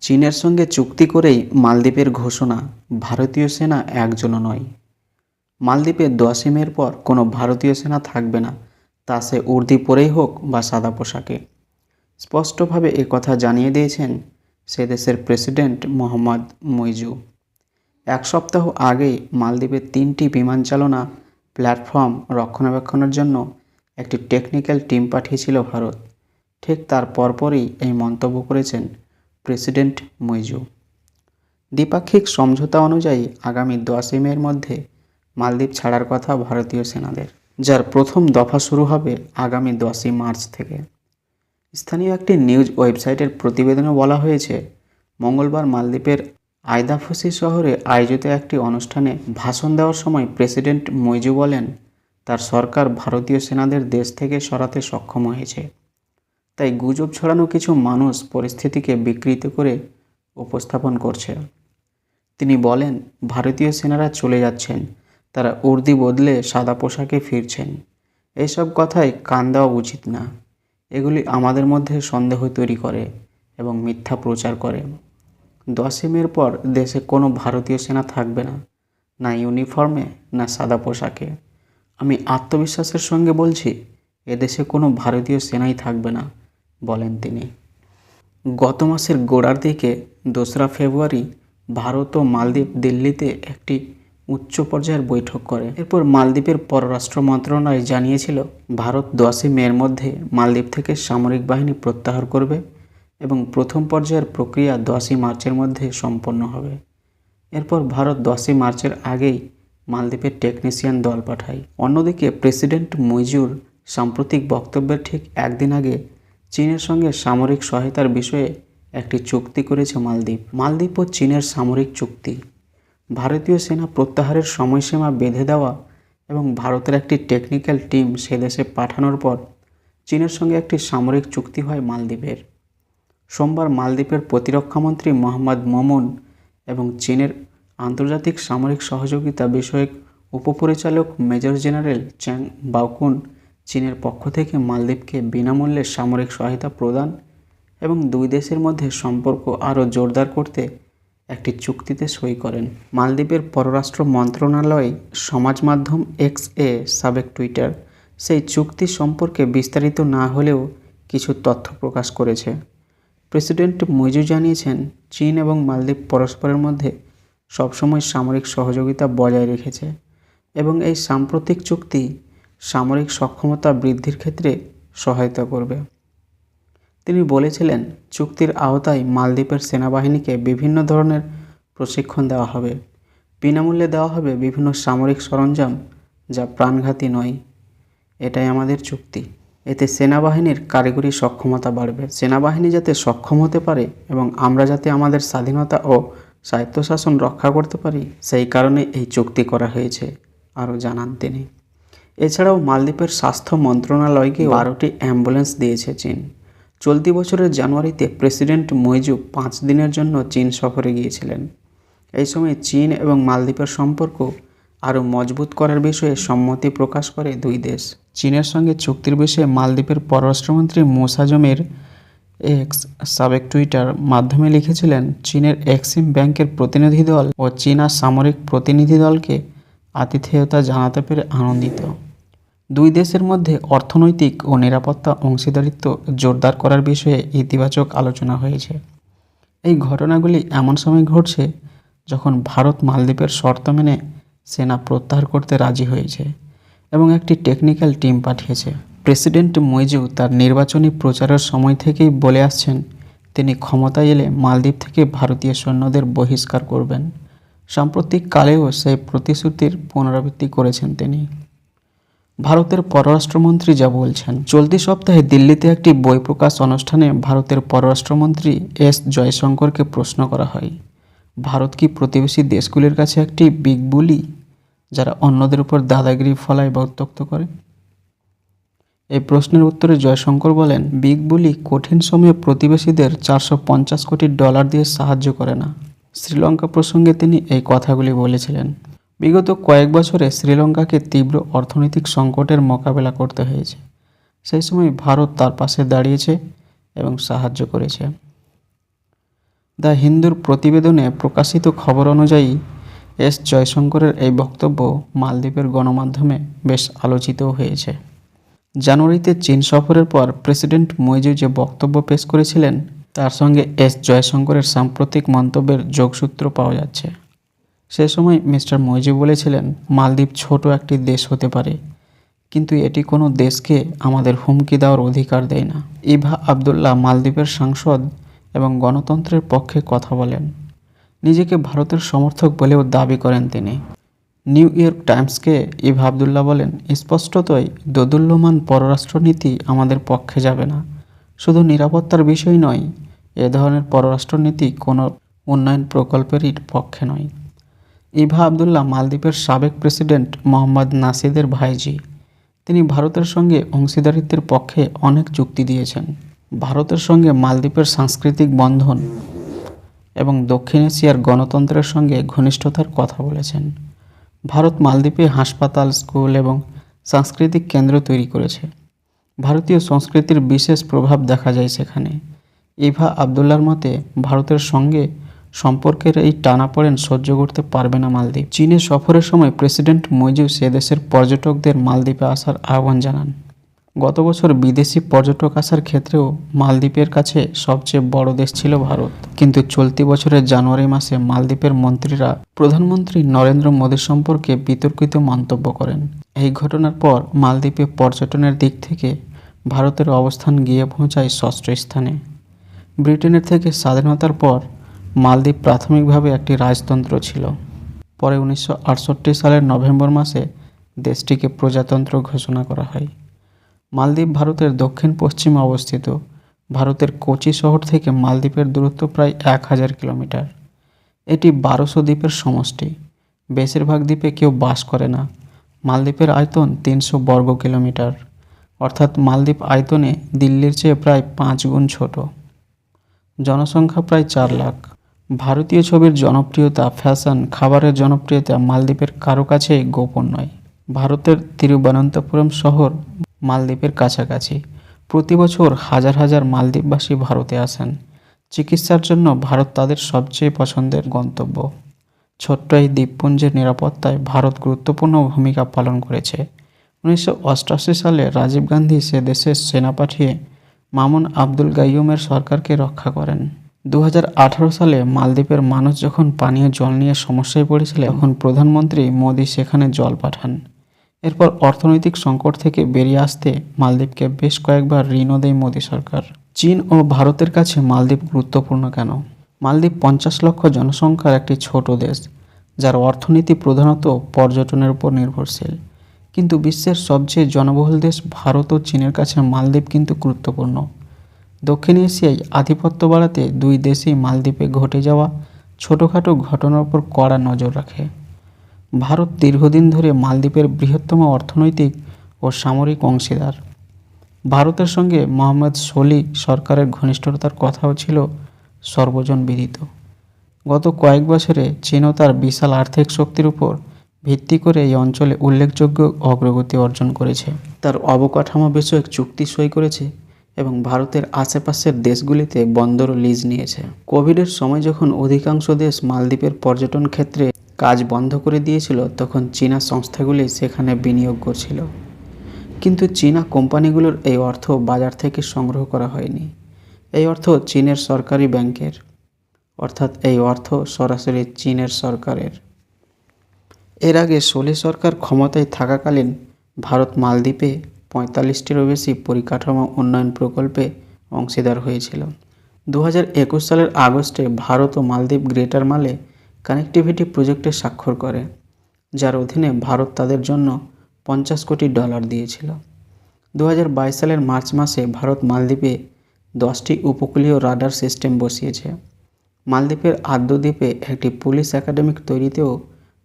চীনের সঙ্গে চুক্তি করেই মালদ্বীপের ঘোষণা, ভারতীয় সেনা একজনও নয়। মালদ্বীপে 10ই মের পর কোনো ভারতীয় সেনা থাকবে না, তা সে উর্দি পরেই হোক বা সাদা পোশাকে। স্পষ্টভাবে কথা জানিয়ে দিয়েছেন সে দেশের প্রেসিডেন্ট মোহাম্মদ মুইজু। এক সপ্তাহ আগেই মালদ্বীপের 3টি বিমান চালনা প্ল্যাটফর্ম রক্ষণাবেক্ষণের জন্য একটি টেকনিক্যাল টিম পাঠিয়েছিল ভারত। ঠিক তার পরপরই এই মন্তব্য করেছেন প্রেসিডেন্ট মুইজু। দ্বিপাক্ষিক সমঝোতা অনুযায়ী আগামী 10ই মের মধ্যে মালদ্বীপ ছাড়ার কথা ভারতীয় সেনাদের, যার প্রথম দফা শুরু হবে আগামী 10ই মার্চ থেকে। স্থানীয় একটি নিউজ ওয়েবসাইটের প্রতিবেদনে বলা হয়েছে, মঙ্গলবার মালদ্বীপের আইদাফুসি শহরে আয়োজিত একটি অনুষ্ঠানে ভাষণ দেওয়ার সময় প্রেসিডেন্ট মুইজু বলেন, তার সরকার ভারতীয় সেনাদের দেশ থেকে সরাতে সক্ষম হয়েছে। তাই গুজব ছড়ানো কিছু মানুষ পরিস্থিতিকে বিকৃত করে উপস্থাপন করছে। তিনি বলেন, ভারতীয় সেনারা চলে যাচ্ছেন, তারা উর্দি বদলে সাদা পোশাকে ফিরছেন। এইসব কথায় কান দেওয়া উচিত না। এগুলি আমাদের মধ্যে সন্দেহ তৈরি করে এবং মিথ্যা প্রচার করে। 10ই মের পর দেশে কোনো ভারতীয় সেনা থাকবে না, না ইউনিফর্মে না সাদা পোশাকে। আমি আত্মবিশ্বাসের সঙ্গে বলছি, এদেশে কোনো ভারতীয় সেনাই থাকবে না, বলেন তিনি। গত মাসের গোড়ার দিকে 2রা ফেব্রুয়ারি ভারত ও মালদ্বীপ দিল্লিতে একটি উচ্চ পর্যায়ের বৈঠক করে। এরপর মালদ্বীপের পররাষ্ট্র মন্ত্রণালয় জানিয়েছিল, ভারত 10ই মের মধ্যে মালদ্বীপ থেকে সামরিক বাহিনী প্রত্যাহার করবে এবং প্রথম পর্যায়ের প্রক্রিয়া 10ই মার্চের মধ্যে সম্পন্ন হবে। এরপর ভারত 10ই মার্চের আগেই মালদ্বীপের টেকনিশিয়ান দল পাঠায়। অন্যদিকে প্রেসিডেন্ট মুইজুর সাম্প্রতিক বক্তব্যের ঠিক একদিন আগে চীনের সঙ্গে সামরিক সহায়তার বিষয়ে একটি চুক্তি করেছে মালদ্বীপ। মালদ্বীপ ও চীনের সামরিক চুক্তি, ভারতীয় সেনা প্রত্যাহারের সময়সীমা বেঁধে দেওয়া এবং ভারতের একটি টেকনিক্যাল টিম সে দেশে পাঠানোর পর চীনের সঙ্গে একটি সামরিক চুক্তি হয় মালদ্বীপের। সোমবার মালদ্বীপের প্রতিরক্ষামন্ত্রী মোহাম্মদ মোমুন এবং চীনের আন্তর্জাতিক সামরিক সহযোগিতা বিষয়ক উপপরিচালক মেজর জেনারেল চ্যাং বাওকুন চীনের পক্ষ থেকে মালদ্বীপকে বিনামূল্যে সামরিক সহায়তা প্রদান এবং দুই দেশের মধ্যে সম্পর্ক আরও জোরদার করতে একটি চুক্তিতে সই করেন। মালদ্বীপের পররাষ্ট্র মন্ত্রণালয় সমাজ মাধ্যম এক্স-এ সাবেক টুইটার সেই চুক্তি সম্পর্কে বিস্তারিত না হলেও কিছু তথ্য প্রকাশ করেছে। প্রেসিডেন্ট মুইজু জানিয়েছেন, চীন এবং মালদ্বীপ পরস্পরের মধ্যে সবসময় সামরিক সহযোগিতা বজায় রেখেছে এবং এই সাম্প্রতিক চুক্তি সামরিক সক্ষমতা বৃদ্ধির ক্ষেত্রে সহায়তা করবে। তিনি বলেছিলেন, চুক্তির আওতায় মালদ্বীপের সেনাবাহিনীকে বিভিন্ন ধরনের প্রশিক্ষণ দেওয়া হবে, বিনামূল্যে দেওয়া হবে বিভিন্ন সামরিক সরঞ্জাম যা প্রাণঘাতী নয়। এটাই আমাদের চুক্তি। এতে সেনাবাহিনীর কারিগরি সক্ষমতা বাড়বে। সেনাবাহিনী যাতে সক্ষম হতে পারে এবং আমরা যাতে আমাদের স্বাধীনতা ও স্বায়ত্তশাসন রক্ষা করতে পারি, সেই কারণে এই চুক্তি করা হয়েছে, আরও জানান তিনি। এছাড়াও মালদ্বীপের স্বাস্থ্য মন্ত্রণালয়কে 12টি অ্যাম্বুলেন্স দিয়েছে চীন। চলতি বছরের জানুয়ারিতে প্রেসিডেন্ট মুইজু 5 দিনের জন্য চীন সফরে গিয়েছিলেন। এই সময় চীন এবং মালদ্বীপের সম্পর্ক আরও মজবুত করার বিষয়ে সম্মতি প্রকাশ করে দুই দেশ। চীনের সঙ্গে চুক্তির বিষয়ে মালদ্বীপের পররাষ্ট্রমন্ত্রী মুসা জমের এক্স সাবেক টুইটার মাধ্যমে লিখেছিলেন, চীনের এক্সিম ব্যাংকের প্রতিনিধি দল ও চীনা সামরিক প্রতিনিধি দলকে আতিথেয়তা জানাতে পেরে আনন্দিত। দুই দেশের মধ্যে অর্থনৈতিক ও নিরাপত্তা অংশীদারিত্ব জোরদার করার বিষয়ে ইতিবাচক আলোচনা হয়েছে। এই ঘটনাগুলি এমন সময় ঘটছে যখন ভারত মালদ্বীপের শর্ত মেনে সেনা প্রত্যাহার করতে রাজি হয়েছে এবং একটি টেকনিক্যাল টিম পাঠিয়েছে। প্রেসিডেন্ট মুইজু তার নির্বাচনী প্রচারের সময় থেকেই বলে আসছেন, তিনি ক্ষমতায় এলে মালদ্বীপ থেকে ভারতীয় সৈন্যদের বহিষ্কার করবেন। সাম্প্রতিক কালেও সেই প্রতিশ্রুতির পুনরাবৃত্তি করেছেন তিনি। ভারতের পররাষ্ট্রমন্ত্রী যা বলছেন, চলতি সপ্তাহে দিল্লিতে একটি বই প্রকাশ অনুষ্ঠানে ভারতের পররাষ্ট্রমন্ত্রী এস জয়শঙ্করকে প্রশ্ন করা হয়, ভারত কি প্রতিবেশী দেশগুলির কাছে একটি বিগ বুলি, যারা অন্যদের উপর দাদাগিরি ফলায় বা উত্ত্যক্ত করে? এই প্রশ্নের উত্তরে জয়শঙ্কর বলেন, বিগ বুলি কঠিন সময়ে প্রতিবেশীদের $450 কোটি দিয়ে সাহায্য করে না। শ্রীলঙ্কা প্রসঙ্গে তিনি এই কথাগুলি বলেছিলেন। বিগত কয়েক বছরে শ্রীলঙ্কাকে তীব্র অর্থনৈতিক সংকটের মোকাবেলা করতে হয়েছে। সেই সময় ভারত তার পাশে দাঁড়িয়েছে এবং সাহায্য করেছে। দ্য হিন্দুর প্রতিবেদনে প্রকাশিত খবর অনুযায়ী এস জয়শঙ্করের এই বক্তব্য মালদ্বীপের গণমাধ্যমে বেশ আলোচিত হয়েছে। জানুয়ারিতে চীন সফরের পর প্রেসিডেন্ট মুইজু যে বক্তব্য পেশ করেছিলেন তার সঙ্গে এস জয়শঙ্করের সাম্প্রতিক মন্তব্যের যোগসূত্র পাওয়া যাচ্ছে। সে সময় মিস্টার মুইজু বলেছিলেন, মালদ্বীপ ছোট একটি দেশ হতে পারে, কিন্তু এটি কোনো দেশকে আমাদের হুমকি দেওয়ার অধিকার দেয় না। ইভা আবদুল্লাহ মালদ্বীপের সাংসদ এবং গণতন্ত্রের পক্ষে কথা বলেন। নিজেকে ভারতের সমর্থক বলেও দাবি করেন তিনি। নিউ ইয়র্ক টাইমসকে ইভা আবদুল্লাহ বলেন, স্পষ্টতই দোদুল্যমান পররাষ্ট্রনীতি আমাদের পক্ষে যাবে না। শুধু নিরাপত্তার বিষয় নয়, এ ধরনের পররাষ্ট্রনীতি কোনো উন্নয়ন প্রকল্পেরই পক্ষে নয়। ইভা আবদুল্লাহ মালদ্বীপের সাবেক প্রেসিডেন্ট মোহাম্মদ নাসিদের ভাইঝি। তিনি ভারতের সঙ্গে অংশীদারিত্বের পক্ষে অনেক যুক্তি দিয়েছেন। ভারতের সঙ্গে মালদ্বীপের সাংস্কৃতিক বন্ধন এবং দক্ষিণ এশিয়ার গণতন্ত্রের সঙ্গে ঘনিষ্ঠতার কথা বলেছেন। ভারত মালদ্বীপে হাসপাতাল, স্কুল এবং সাংস্কৃতিক কেন্দ্র তৈরি করেছে। ভারতীয় সংস্কৃতির বিশেষ প্রভাব দেখা যায় সেখানে। ইভা আবদুল্লার মতে ভারতের সঙ্গে সম্পর্কের এই টানাপোড়েন সহ্য করতে পারবে না মালদ্বীপ। চীনে সফরের সময় প্রেসিডেন্ট মুইজু সে দেশের পর্যটকদের মালদ্বীপে আসার আহ্বান জানান। গত বছর বিদেশি পর্যটক আসার ক্ষেত্রেও মালদ্বীপের কাছে সবচেয়ে বড় দেশ ছিল ভারত। কিন্তু চলতি বছরের জানুয়ারি মাসে মালদ্বীপের মন্ত্রীরা প্রধানমন্ত্রী নরেন্দ্র মোদী সম্পর্কে বিতর্কিত মন্তব্য করেন। এই ঘটনার পর মালদ্বীপে পর্যটনের দিক থেকে ভারতের অবস্থান গিয়ে পৌঁছায় ষষ্ঠ স্থানে। ব্রিটেনের থেকে স্বাধীনতার পর মালদ্বীপ প্রাথমিকভাবে একটি রাজতন্ত্র ছিল। পরে 1968 সালের নভেম্বর মাসে দেশটিকে প্রজাতন্ত্র ঘোষণা করা হয়। মালদ্বীপ ভারতের দক্ষিণ পশ্চিমে অবস্থিত। ভারতের কোচি শহর থেকে মালদ্বীপের দূরত্ব প্রায় 1000 কিলোমিটার। এটি 1200 দ্বীপের সমষ্টি। বেশিরভাগ দ্বীপে কেউ বাস করে না। মালদ্বীপের আয়তন 300 বর্গ কিলোমিটার, অর্থাৎ মালদ্বীপ আয়তনে দিল্লির চেয়ে প্রায় 5 গুণ ছোট। জনসংখ্যা প্রায় 4 লাখ। ভারতীয় ছবির জনপ্রিয়তা, ফ্যাশন, খাবারের জনপ্রিয়তা মালদ্বীপের কারো কাছেই গোপন নয়। ভারতের তিরুবনন্তপুরম শহর মালদ্বীপের কাছাকাছি। প্রতি বছর হাজার হাজার মালদ্বীপবাসী ভারতে আসেন। চিকিৎসার জন্য ভারত তাদের সবচেয়ে পছন্দের গন্তব্য। ছোট্ট এই দ্বীপপুঞ্জের নিরাপত্তায় ভারত গুরুত্বপূর্ণ ভূমিকা পালন করেছে। 1988 সালে রাজীব গান্ধী সে দেশে সেনা পাঠিয়ে মামুন আবদুল গাইয়ুমের সরকারকে রক্ষা করেন। 2018 সালে মালদ্বীপের মানুষ যখন পানীয় জল নিয়ে সমস্যায় পড়েছিল, তখন প্রধানমন্ত্রী মোদী সেখানে জল পাঠান। এরপর অর্থনৈতিক সংকট থেকে বেরিয়ে আসতে মালদ্বীপকে বেশ কয়েকবার ঋণও দেয় মোদী সরকার। চীন ও ভারতের কাছে মালদ্বীপ গুরুত্বপূর্ণ কেন? মালদ্বীপ 50 লক্ষ জনসংখ্যার একটি ছোট দেশ, যার অর্থনীতি প্রধানত পর্যটনের উপর নির্ভরশীল। কিন্তু বিশ্বের সবচেয়ে জনবহুল দেশ ভারত ও চীনের কাছে মালদ্বীপ কিন্তু গুরুত্বপূর্ণ। দক্ষিণ এশিয়ায় আধিপত্য বাড়াতে দুই দেশই মালদ্বীপে ঘটে যাওয়া ছোটোখাটো ঘটনার উপর কড়া নজর রাখে। ভারত দীর্ঘদিন ধরে মালদ্বীপের বৃহত্তম অর্থনৈতিক ও সামরিক অংশীদার। ভারতের সঙ্গে মোহাম্মদ শোলি সরকারের ঘনিষ্ঠতার কথাও ছিল সর্বজনবিদিত। গত কয়েক বছরে চীনও তার বিশাল আর্থিক শক্তির উপর ভিত্তি করে এই অঞ্চলে উল্লেখযোগ্য অগ্রগতি অর্জন করেছে। তার অবকাঠামো বিষয়ক চুক্তি সই করেছে এবং ভারতের আশেপাশের দেশগুলিতে বন্দর লিজ নিয়েছে। কোভিডের সময় যখন অধিকাংশ দেশ মালদ্বীপের পর্যটন ক্ষেত্রে কাজ বন্ধ করে দিয়েছিল, তখন চীনা সংস্থাগুলি সেখানে বিনিয়োগ করছিল। কিন্তু চীনা কোম্পানিগুলোর এই অর্থ বাজার থেকে সংগ্রহ করা হয়নি। এই অর্থ চীনের সরকারি ব্যাংকের, অর্থাৎ এই অর্থ সরাসরি চীনের সরকারের। এর আগে শোলি সরকার ক্ষমতায় থাকাকালীন ভারত মালদ্বীপে 45টিরও বেশি পরিকাঠামো উন্নয়ন প্রকল্পে অংশীদার হয়েছিল। 2021 সালের আগস্টে ভারত ও মালদ্বীপ গ্রেটার মালে কানেক্টিভিটি প্রজেক্টে স্বাক্ষর করে, যার অধীনে ভারত তাদের জন্য $50 কোটি দিয়েছিল। 2022 সালের মার্চ মাসে ভারত মালদ্বীপে 10টি উপকূলীয় রাডার সিস্টেম বসিয়েছে। মালদ্বীপের আদ্য দ্বীপে একটি পুলিশ একাডেমি তৈরিতেও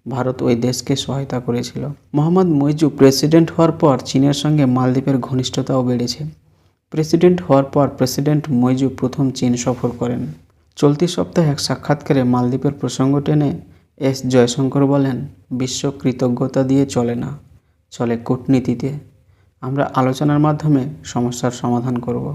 ভারত ওই দেশকে সহায়তা করেছিল। মোহাম্মদ মুইজু প্রেসিডেন্ট হওয়ার পর চীনের সঙ্গে মালদ্বীপের ঘনিষ্ঠতাও বেড়েছে। প্রেসিডেন্ট হওয়ার পর প্রেসিডেন্ট মুইজু প্রথম চীন সফর করেন। চলতি সপ্তাহে এক সাক্ষাৎকারে মালদ্বীপের প্রসঙ্গ টেনে এস জয়শঙ্কর বলেন, বিশ্ব কৃতজ্ঞতা দিয়ে চলে না, চলে কূটনীতিতে। আমরা আলোচনার মাধ্যমে সমস্যার সমাধান করব।